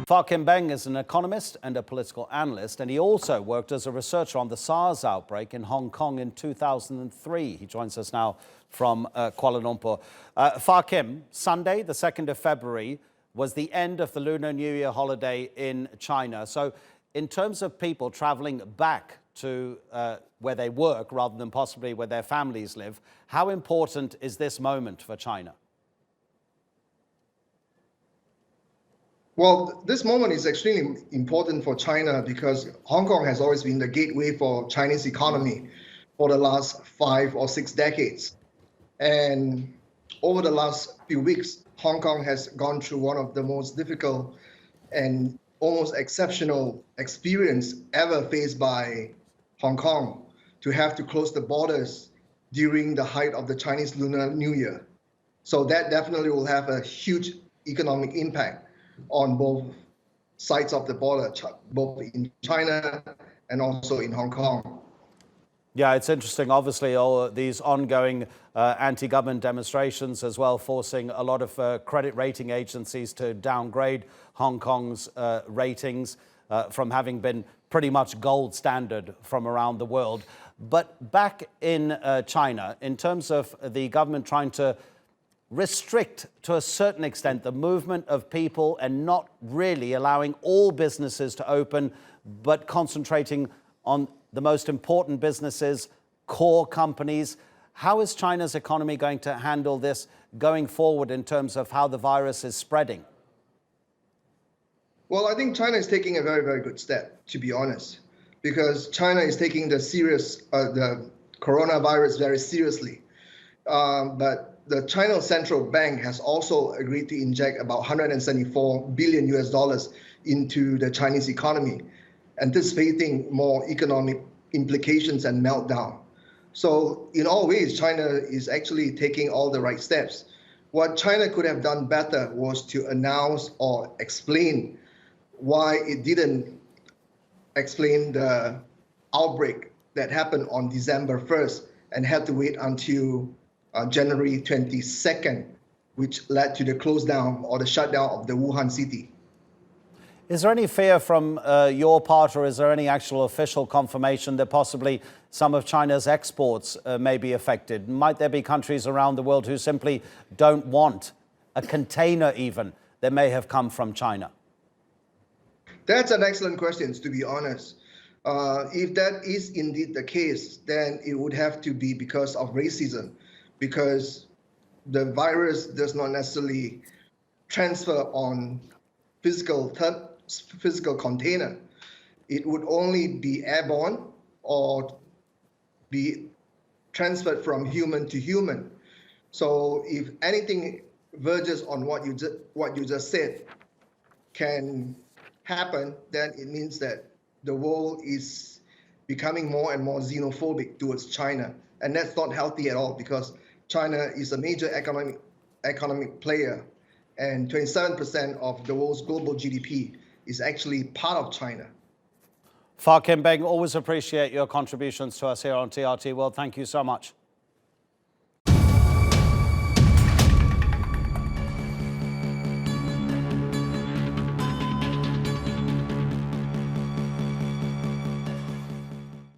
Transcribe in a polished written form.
Phar Beng is an economist and a political analyst, and he also worked as a researcher on the SARS outbreak in Hong Kong in 2003. He joins us now from Kuala Lumpur. Phar, Sunday, the 2nd of February, was the end of the Lunar New Year holiday in China. So in terms of people traveling back to where they work rather than possibly where their families live, how important is this moment for China? Well, this moment is extremely important for China because Hong Kong has always been the gateway for Chinese economy for the last 5 or 6 decades. And over the last few weeks, Hong Kong has gone through one of the most difficult and almost exceptional experience ever faced by Hong Kong, to have to close the borders during the height of the Chinese Lunar New Year. So that definitely will have a huge economic impact on both sides of the border, both in China and also in Hong Kong. Yeah, it's interesting. Obviously, all these ongoing anti-government demonstrations as well, forcing a lot of credit rating agencies to downgrade Hong Kong's ratings from having been pretty much gold standard from around the world. But back in China, in terms of the government trying to restrict to a certain extent the movement of people and not really allowing all businesses to open, but concentrating on the most important businesses, core companies. How is China's economy going to handle this going forward in terms of how the virus is spreading? Well, I think China is taking a very, very good step, to be honest, because China is taking the coronavirus very seriously. But the China Central Bank has also agreed to inject about $174 billion into the Chinese economy, anticipating more economic implications and meltdown. So in all ways, China is actually taking all the right steps. What China could have done better was to announce or explain why it didn't explain the outbreak that happened on December 1st and had to wait until January 22nd, which led to the close down or the shutdown of the Wuhan city. Is there any fear from your part, or is there any actual official confirmation that possibly some of China's exports may be affected? Might there be countries around the world who simply don't want a container even that may have come from China? That's an excellent question, to be honest. If that is indeed the case, then it would have to be because of racism, because the virus does not necessarily transfer on physical container. It would only be airborne or be transferred from human to human. So if anything verges on what you just said can happen, then it means that the world is becoming more and more xenophobic towards China. And that's not healthy at all, because China is a major economic player, and 27% of the world's global GDP is actually part of China. Phar Beng, always appreciate your contributions to us here on TRT World. Thank you so much.